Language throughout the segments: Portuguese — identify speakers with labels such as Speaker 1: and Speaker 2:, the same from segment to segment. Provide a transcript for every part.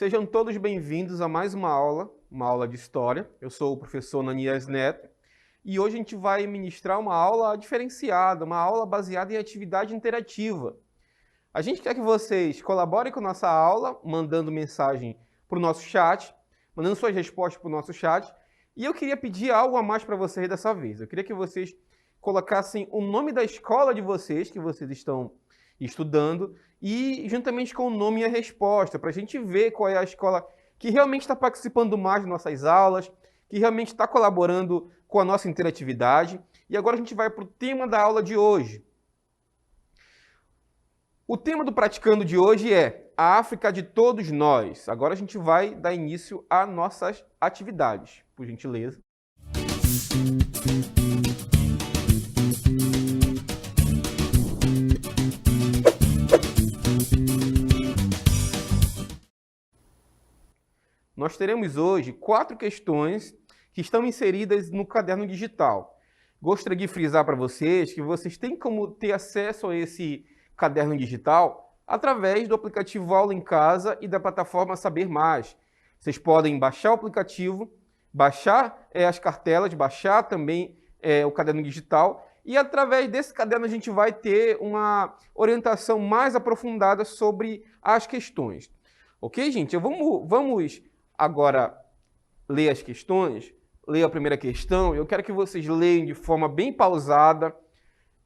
Speaker 1: Sejam todos bem-vindos a mais uma aula de História. Eu sou o professor Ananias Neto e hoje a gente vai ministrar uma aula diferenciada, uma aula baseada em atividade interativa. A gente quer que vocês colaborem com a nossa aula, mandando mensagem para o nosso chat, mandando suas respostas para o nosso chat. E eu queria pedir algo a mais para vocês dessa vez. Eu queria que vocês colocassem o nome da escola de vocês, que vocês estão estudando, e juntamente com o nome e a resposta, para a gente ver qual é a escola que realmente está participando mais de nossas aulas, que realmente está colaborando com a nossa interatividade. E agora a gente vai para o tema da aula de hoje. O tema do Praticando de hoje é a África de todos nós. Agora a gente vai dar início às nossas atividades, por gentileza. Nós teremos hoje 4 questões que estão inseridas no caderno digital. Gostaria de frisar para vocês que vocês têm como ter acesso a esse caderno digital através do aplicativo Aula em Casa e da plataforma Saber Mais. Vocês podem baixar o aplicativo, baixar as cartelas, baixar também o caderno digital e através desse caderno a gente vai ter uma orientação mais aprofundada sobre as questões. Ok, gente? Vamos agora ler as questões, ler a primeira questão. Eu quero que vocês leiam de forma bem pausada,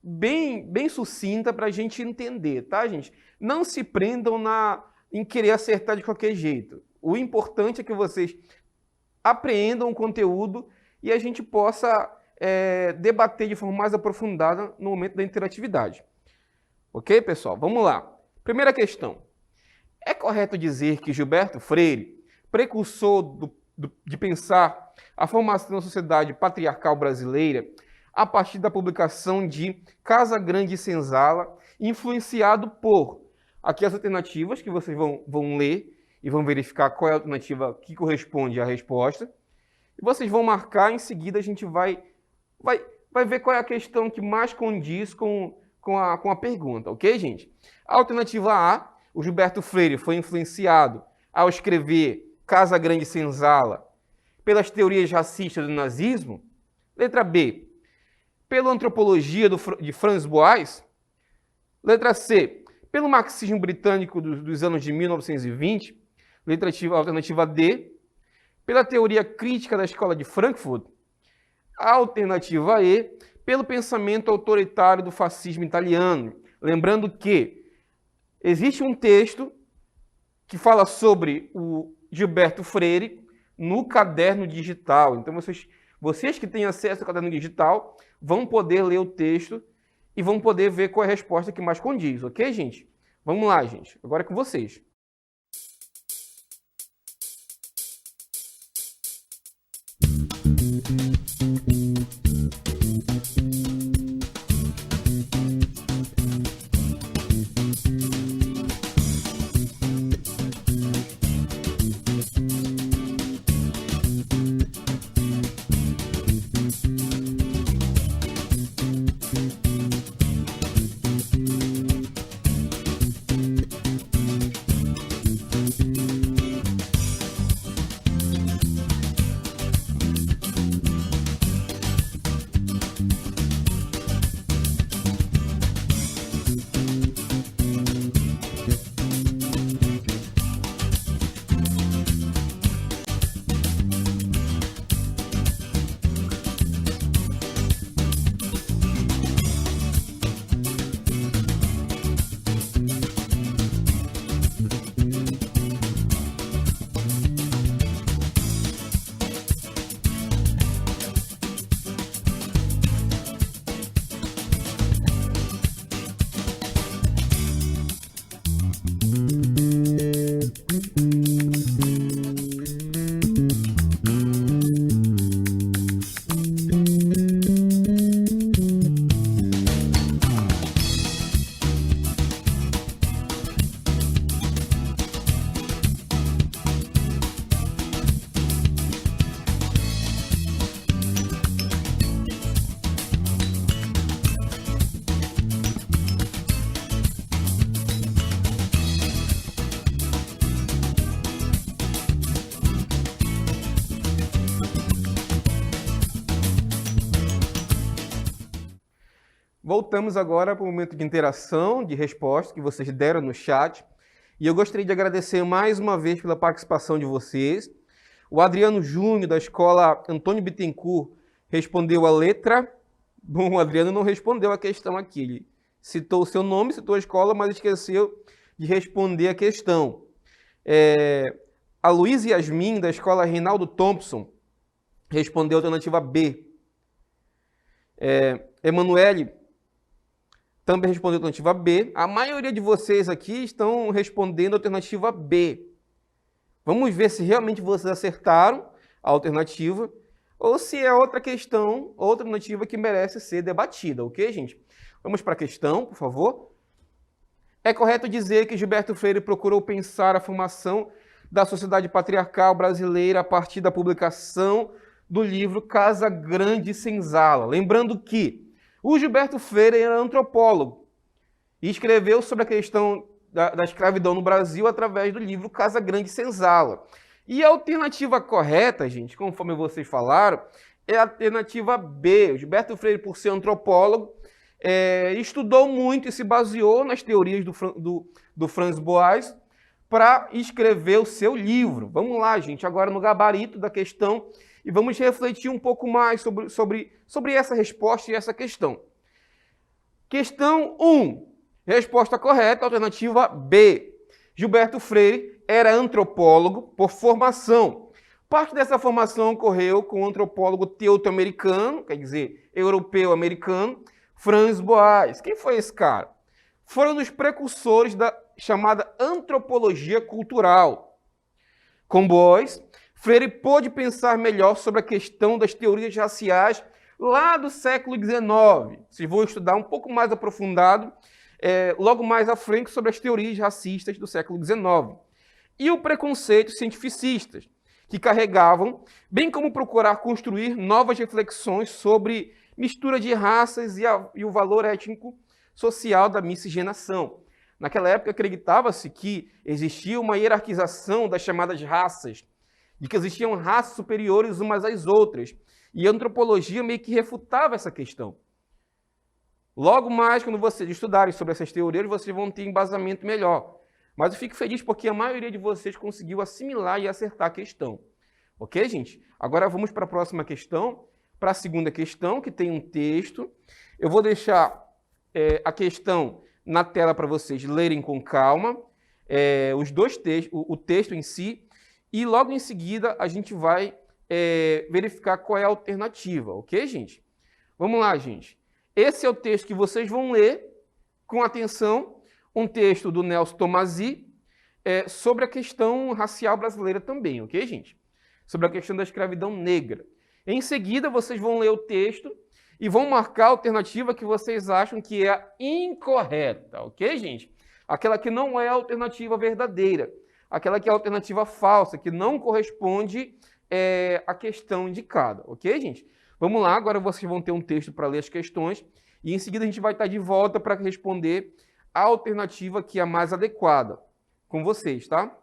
Speaker 1: bem sucinta para a gente entender, tá, gente? Não se prendam em querer acertar de qualquer jeito. O importante é que vocês apreendam o conteúdo e a gente possa debater de forma mais aprofundada no momento da interatividade. Ok, pessoal? Vamos lá. Primeira questão. É correto dizer que Gilberto Freire, precursor de pensar a formação da sociedade patriarcal brasileira a partir da publicação de Casa Grande e Senzala, influenciado por aqui as alternativas que vocês vão ler e vão verificar qual é a alternativa que corresponde à resposta. E vocês vão marcar, em seguida a gente vai ver qual é a questão que mais condiz com a pergunta, ok, gente? A alternativa A, o Gilberto Freire foi influenciado ao escrever Casa Grande e Senzala pelas teorias racistas do nazismo. Letra B, pela antropologia de Franz Boas. Letra C, pelo marxismo britânico dos anos de 1920. Alternativa D, pela teoria crítica da escola de Frankfurt. A alternativa E, pelo pensamento autoritário do fascismo italiano. Lembrando que existe um texto que fala sobre o Gilberto Freire no caderno digital. Então, vocês que têm acesso ao caderno digital vão poder ler o texto e vão poder ver qual é a resposta que mais condiz, ok, gente? Vamos lá, gente. Agora é com vocês. voltamos agora para o momento de interação, de resposta que vocês deram no chat. E eu gostaria de agradecer mais uma vez pela participação de vocês. O Adriano Júnior, da escola Antônio Bittencourt, respondeu a letra. Bom, o Adriano não respondeu a questão aqui. Ele citou o seu nome, citou a escola, mas esqueceu de responder a questão. A Luísa Yasmin, da escola Reinaldo Thompson, respondeu a alternativa B. Emanuele também respondeu a alternativa B. A maioria de vocês aqui estão respondendo a alternativa B. Vamos ver se realmente vocês acertaram a alternativa ou se é outra questão, outra alternativa que merece ser debatida, ok, gente? Vamos para a questão, por favor. É correto dizer que Gilberto Freire procurou pensar a formação da sociedade patriarcal brasileira a partir da publicação do livro Casa Grande e Senzala. Lembrando que o Gilberto Freire era antropólogo e escreveu sobre a questão da escravidão no Brasil através do livro Casa Grande e Senzala. E a alternativa correta, gente, conforme vocês falaram, é a alternativa B. O Gilberto Freire, por ser antropólogo, estudou muito e se baseou nas teorias do Franz Boas para escrever o seu livro. Vamos lá, gente, agora no gabarito da questão e vamos refletir um pouco mais sobre essa resposta e essa questão. Questão 1. Resposta correta, alternativa B. Gilberto Freire era antropólogo por formação. Parte dessa formação ocorreu com o antropólogo teuto-americano, quer dizer, europeu-americano, Franz Boas. Quem foi esse cara? Foram dos precursores da chamada antropologia cultural. Com Boas, Freire pôde pensar melhor sobre a questão das teorias raciais lá do século XIX. Vocês vão estudar um pouco mais aprofundado logo mais à frente sobre as teorias racistas do século XIX. E o preconceito cientificistas, que carregavam, bem como procurar construir novas reflexões sobre mistura de raças e o valor étnico-social da miscigenação. Naquela época acreditava-se que existia uma hierarquização das chamadas raças, de que existiam raças superiores umas às outras, e a antropologia meio que refutava essa questão. Logo mais, quando vocês estudarem sobre essas teorias, vocês vão ter embasamento melhor. Mas eu fico feliz porque a maioria de vocês conseguiu assimilar e acertar a questão. Ok, gente? Agora vamos para a próxima questão, para a segunda questão, que tem um texto. Eu vou deixar a questão na tela para vocês lerem com calma, os dois textos, o texto em si, e logo em seguida a gente vai verificar qual é a alternativa, ok, gente? Vamos lá, gente. Esse é o texto que vocês vão ler com atenção, um texto do Nelson Tomasi sobre a questão racial brasileira também, ok, gente? Sobre a questão da escravidão negra. Em seguida, vocês vão ler o texto e vão marcar a alternativa que vocês acham que é a incorreta, ok, gente? Aquela que não é a alternativa verdadeira, aquela que é a alternativa falsa, que não corresponde à questão indicada, ok, gente? Vamos lá, agora vocês vão ter um texto para ler as questões e em seguida a gente vai estar de volta para responder a alternativa que é a mais adequada com vocês, tá?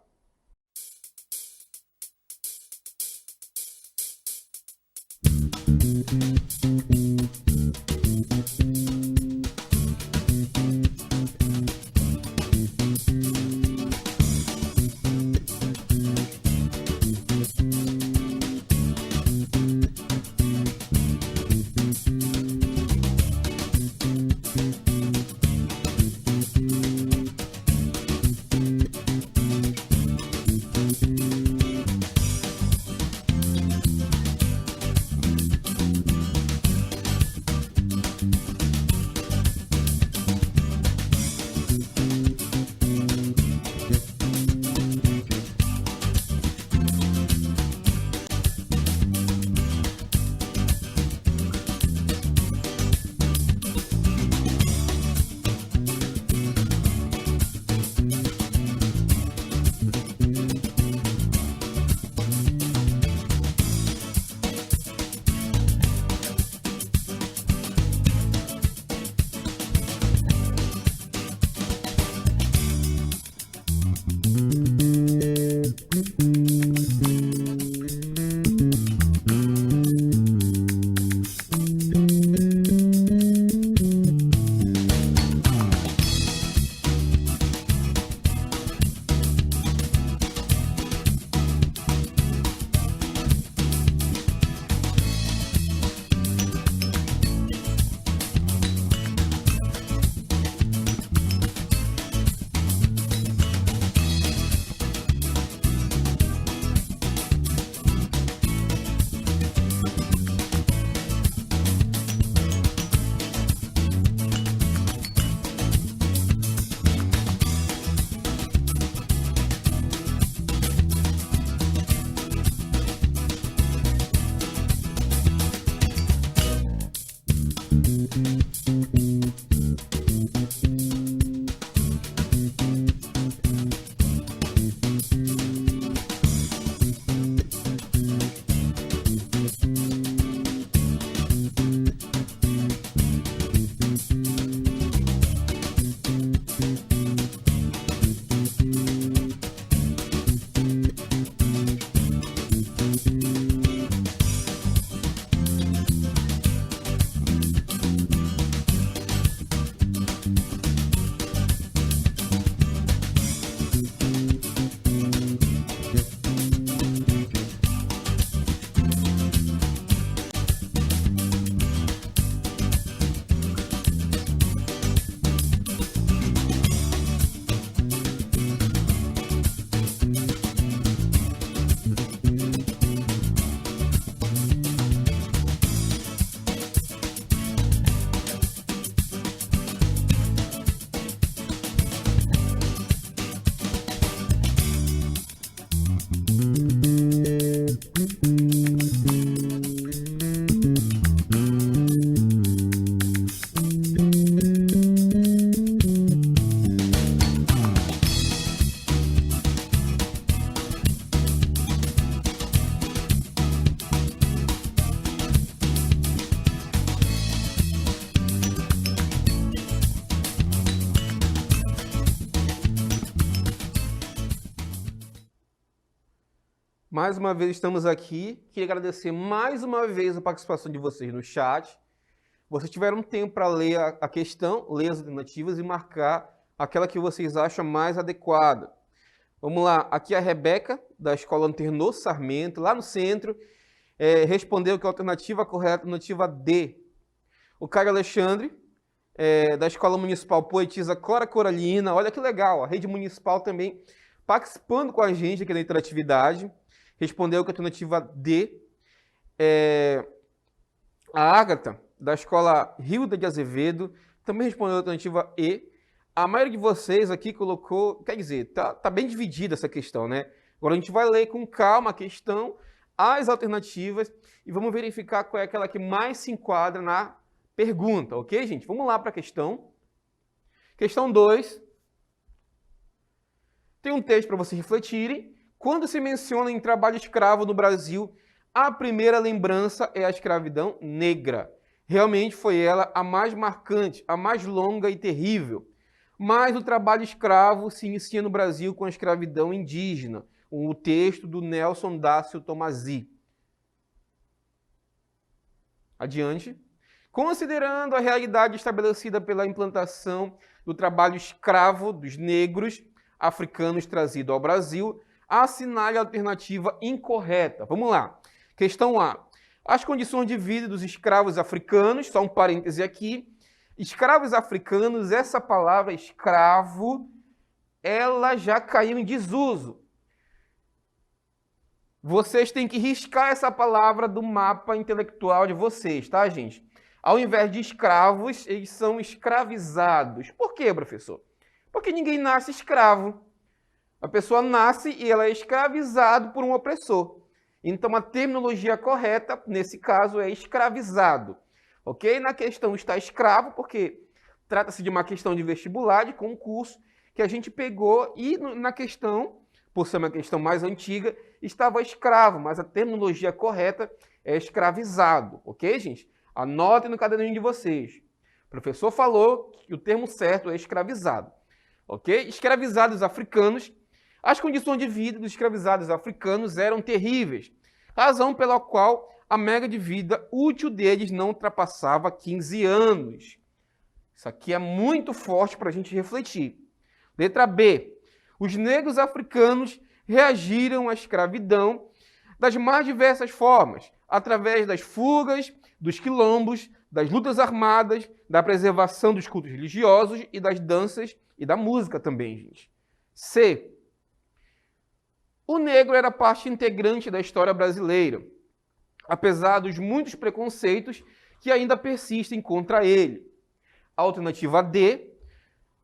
Speaker 1: Mais uma vez estamos aqui. Queria agradecer mais uma vez a participação de vocês no chat. Vocês tiveram tempo para ler a questão, ler as alternativas e marcar aquela que vocês acham mais adequada. Vamos lá, aqui a Rebeca, da Escola Anternô Sarmento, lá no centro, respondeu que a alternativa correta é a alternativa D. O Caio Alexandre, da Escola Municipal Poetisa Cora Coralina, olha que legal, a rede municipal também participando com a gente aqui na interatividade. Respondeu que a alternativa D. A Ágata, da Escola Hilda de Azevedo, também respondeu a alternativa E. A maioria de vocês aqui colocou, quer dizer, tá bem dividida essa questão, né? Agora a gente vai ler com calma a questão, as alternativas, e vamos verificar qual é aquela que mais se enquadra na pergunta, ok, gente? Vamos lá para a questão. Questão 2. Tem um texto para vocês refletirem. Quando se menciona em trabalho escravo no Brasil, a primeira lembrança é a escravidão negra. Realmente foi ela a mais marcante, a mais longa e terrível. Mas o trabalho escravo se inicia no Brasil com a escravidão indígena. O texto do Nelson Dácio Tomasi. Adiante. Considerando a realidade estabelecida pela implantação do trabalho escravo dos negros africanos trazido ao Brasil, assinale a alternativa incorreta. Vamos lá. Questão A. As condições de vida dos escravos africanos, só um parêntese aqui. Escravos africanos, essa palavra escravo, ela já caiu em desuso. Vocês têm que riscar essa palavra do mapa intelectual de vocês, tá, gente? Ao invés de escravos, eles são escravizados. Por quê, professor? Porque ninguém nasce escravo. A pessoa nasce e ela é escravizada por um opressor. Então, a terminologia correta, nesse caso, é escravizado. Ok? Na questão está escravo, porque trata-se de uma questão de vestibular, de concurso, que a gente pegou e na questão, por ser uma questão mais antiga, estava escravo, mas a terminologia correta é escravizado. Ok, gente? Anotem no caderninho de vocês. O professor falou que o termo certo é escravizado. Ok? Escravizados africanos. As condições de vida dos escravizados africanos eram terríveis, razão pela qual a média de vida útil deles não ultrapassava 15 anos. Isso aqui é muito forte para a gente refletir. Letra B. Os negros africanos reagiram à escravidão das mais diversas formas, através das fugas, dos quilombos, das lutas armadas, da preservação dos cultos religiosos e das danças e da música também, gente. C. O negro era parte integrante da história brasileira, apesar dos muitos preconceitos que ainda persistem contra ele. Alternativa D.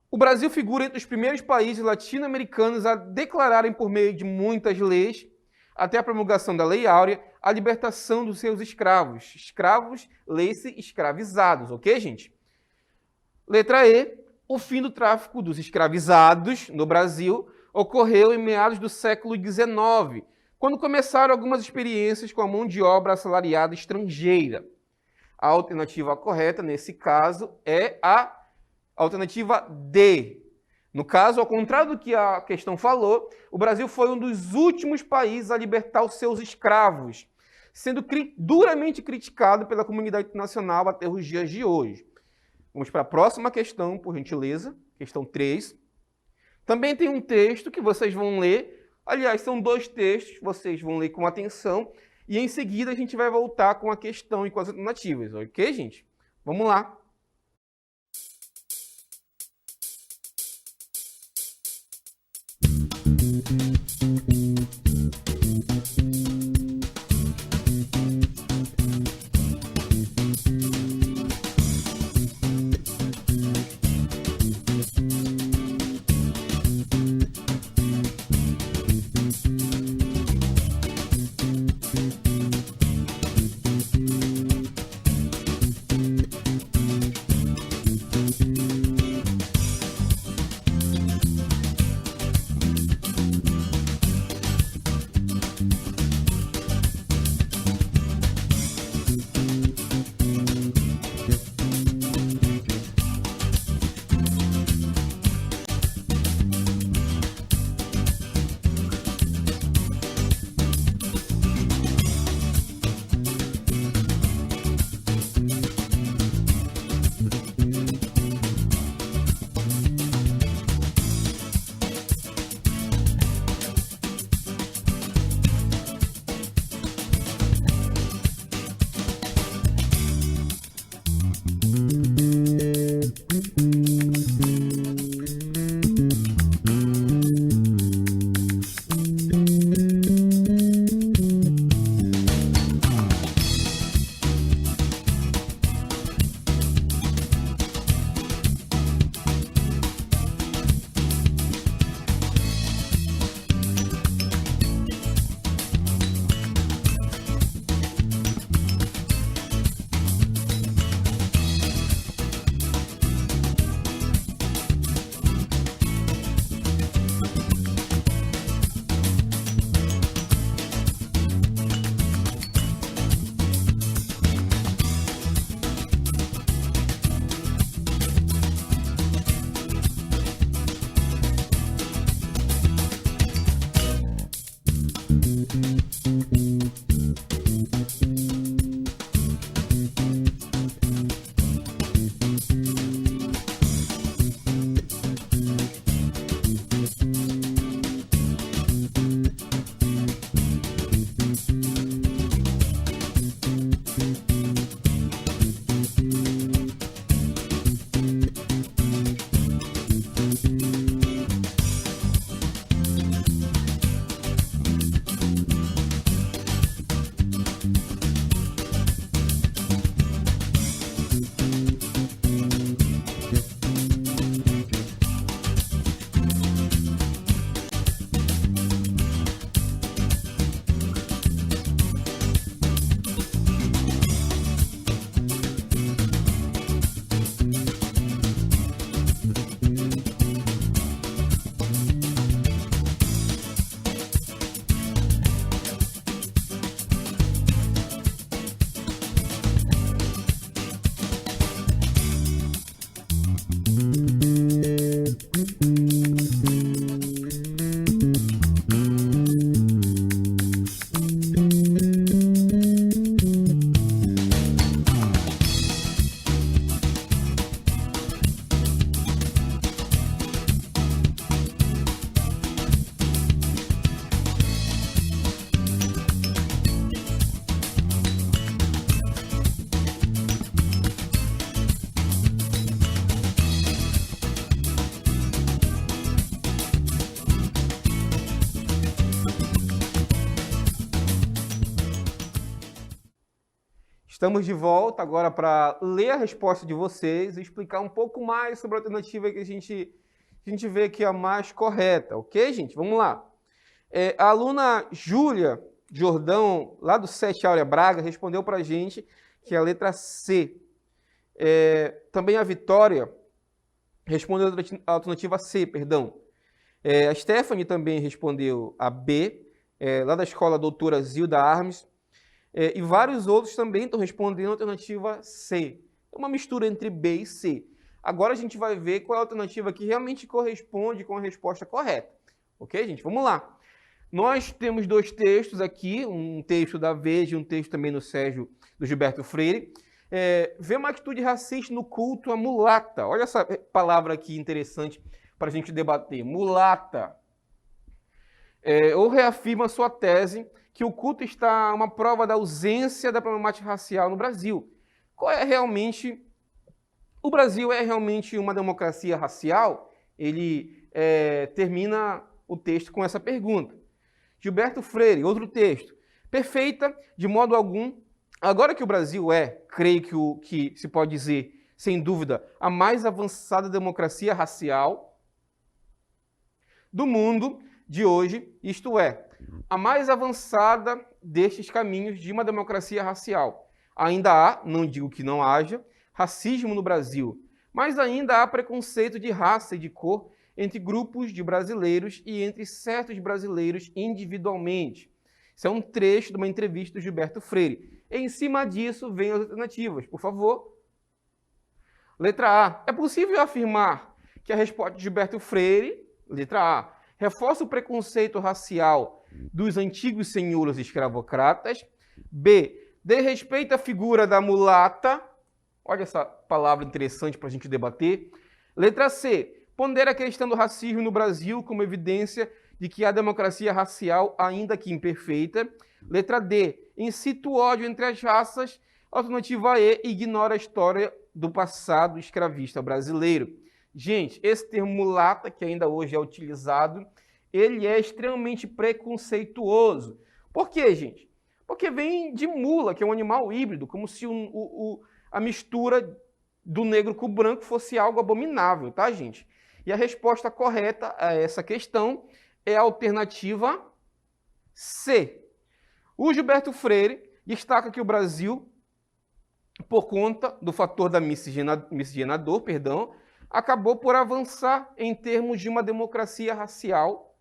Speaker 1: O Brasil figura entre os primeiros países latino-americanos a declararem por meio de muitas leis, até a promulgação da Lei Áurea, a libertação dos seus escravos. Escravos, lê-se escravizados, ok, gente? Letra E. O fim do tráfico dos escravizados no Brasil ocorreu em meados do século XIX, quando começaram algumas experiências com a mão de obra assalariada estrangeira. A alternativa correta, nesse caso, é a alternativa D. No caso, ao contrário do que a questão falou, o Brasil foi um dos últimos países a libertar os seus escravos, sendo duramente criticado pela comunidade internacional até os dias de hoje. Vamos para a próxima questão, por gentileza, questão 3. Também tem um texto que vocês vão ler, aliás, são dois textos, vocês vão ler com atenção, e em seguida a gente vai voltar com a questão e com as alternativas, ok, gente? Vamos lá. Estamos de volta agora para ler a resposta de vocês e explicar um pouco mais sobre a alternativa que a gente vê que é a mais correta, ok, gente? Vamos lá. A aluna Júlia Jordão, lá do 7 Áurea Braga, respondeu para a gente que é a letra C. Também a Vitória respondeu a alternativa C, perdão. A Stephanie também respondeu a B, lá da escola Doutora Zilda Armes. E vários outros também estão respondendo a alternativa C. É uma mistura entre B e C. Agora a gente vai ver qual é a alternativa que realmente corresponde com a resposta correta. Ok, gente? Vamos lá. Nós temos dois textos aqui, um texto da Veja e um texto também do Gilberto Freire. Vê uma atitude racista no culto à mulata. Olha essa palavra aqui interessante para a gente debater. Mulata. Ou reafirma sua tese que o culto está uma prova da ausência da problemática racial no Brasil. O Brasil é realmente uma democracia racial? Ele termina o texto com essa pergunta. Gilberto Freire, outro texto. Perfeita, de modo algum. Agora que o Brasil creio que se pode dizer, sem dúvida, a mais avançada democracia racial do mundo de hoje, isto é, a mais avançada destes caminhos de uma democracia racial. Ainda há, não digo que não haja, racismo no Brasil, mas ainda há preconceito de raça e de cor entre grupos de brasileiros e entre certos brasileiros individualmente. Isso é um trecho de uma entrevista do Gilberto Freire. Em cima disso, vem as alternativas, por favor. Letra A. É possível afirmar que a resposta de Gilberto Freire, letra A, reforça o preconceito racial dos antigos senhores escravocratas. B. Dê respeito à figura da mulata. Olha essa palavra interessante para a gente debater. Letra C. Pondera a questão do racismo no Brasil como evidência de que há democracia racial, ainda que imperfeita. Letra D. Incita o ódio entre as raças. Alternativa E. Ignora a história do passado escravista brasileiro. Gente, esse termo mulata, que ainda hoje é utilizado, ele é extremamente preconceituoso. Por quê, gente? Porque vem de mula, que é um animal híbrido, como se a mistura do negro com o branco fosse algo abominável, tá, gente? E a resposta correta a essa questão é a alternativa C. O Gilberto Freire destaca que o Brasil, por conta do fator da miscigenador, acabou por avançar em termos de uma democracia racial,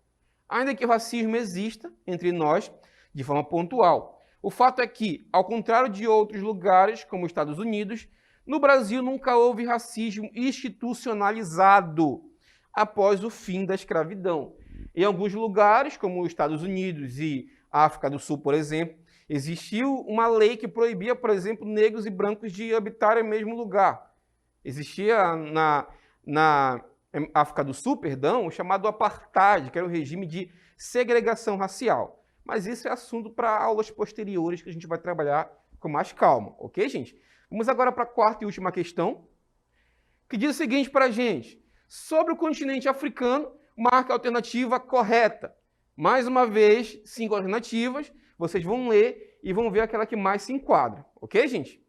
Speaker 1: ainda que o racismo exista entre nós de forma pontual. O fato é que, ao contrário de outros lugares, como os Estados Unidos, no Brasil nunca houve racismo institucionalizado após o fim da escravidão. Em alguns lugares, como os Estados Unidos e a África do Sul, por exemplo, existiu uma lei que proibia, por exemplo, negros e brancos de habitarem o mesmo lugar. Existia na África do Sul, o chamado apartheid, que era um regime de segregação racial. Mas isso é assunto para aulas posteriores que a gente vai trabalhar com mais calma, ok, gente? Vamos agora para a quarta e última questão, que diz o seguinte para a gente. Sobre o continente africano, marca a alternativa correta. Mais uma vez, 5 alternativas, vocês vão ler e vão ver aquela que mais se enquadra, ok, gente?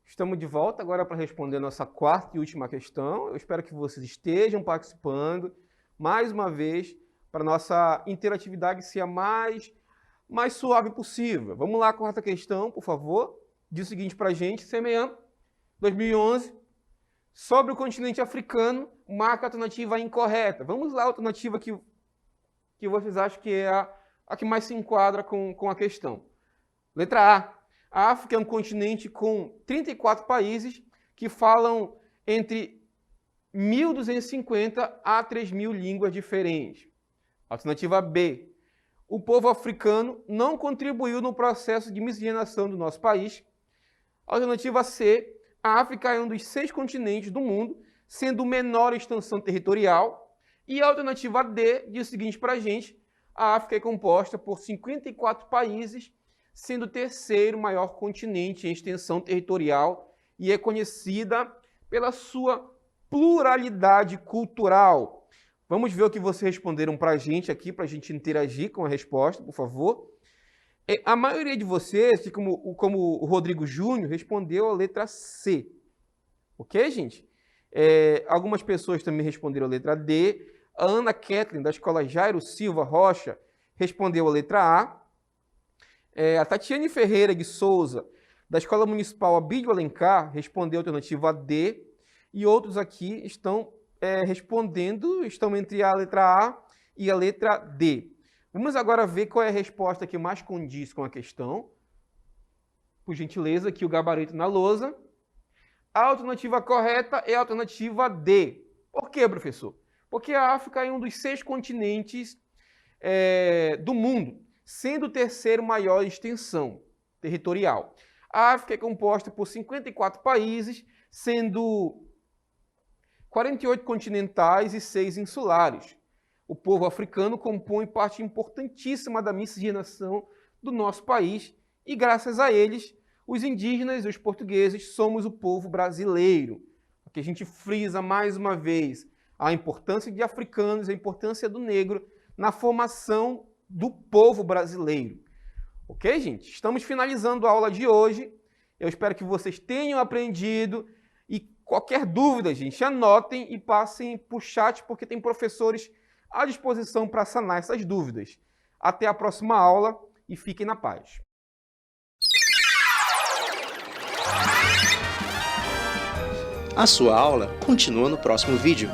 Speaker 1: Estamos de volta agora para responder a nossa quarta e última questão. Eu espero que vocês estejam participando mais uma vez para a nossa interatividade ser a mais suave possível. Vamos lá, quarta questão, por favor. Diz o seguinte para a gente, Semean, 2011, sobre o continente africano, marca a alternativa incorreta. Vamos lá, a alternativa que vocês acham que é a que mais se enquadra com a questão. Letra A. A África é um continente com 34 países que falam entre 1.250 a 3.000 línguas diferentes. Alternativa B. O povo africano não contribuiu no processo de miscigenação do nosso país. Alternativa C. A África é um dos 6 continentes do mundo, sendo menor extensão territorial. E a alternativa D diz o seguinte para a gente: a África é composta por 54 países, sendo o terceiro maior continente em extensão territorial e é conhecida pela sua pluralidade cultural. Vamos ver o que vocês responderam para a gente aqui, para a gente interagir com a resposta, por favor. A maioria de vocês, como o Rodrigo Júnior, respondeu a letra C. Ok, gente? Algumas pessoas também responderam a letra D. A Ana Kathleen, da escola Jairo Silva Rocha, respondeu a letra A. A Tatiane Ferreira de Souza, da Escola Municipal Abílio Alencar, respondeu a alternativa D, e outros aqui estão respondendo, estão entre a letra A e a letra D. Vamos agora ver qual é a resposta que mais condiz com a questão. Por gentileza, aqui o gabarito na lousa. A alternativa correta é a alternativa D. Por quê, professor? Porque a África é um dos 6 continentes do mundo, sendo o terceiro maior em extensão territorial. A África é composta por 54 países, sendo 48 continentais e 6 insulares. O povo africano compõe parte importantíssima da miscigenação do nosso país e, graças a eles, os indígenas e os portugueses somos o povo brasileiro. Aqui a gente frisa mais uma vez a importância de africanos, a importância do negro na formação do povo brasileiro. Ok, gente? Estamos finalizando a aula de hoje. Eu espero que vocês tenham aprendido. E qualquer dúvida, gente, anotem e passem por chat, porque tem professores à disposição para sanar essas dúvidas. Até a próxima aula e fiquem na paz.
Speaker 2: A sua aula continua no próximo vídeo.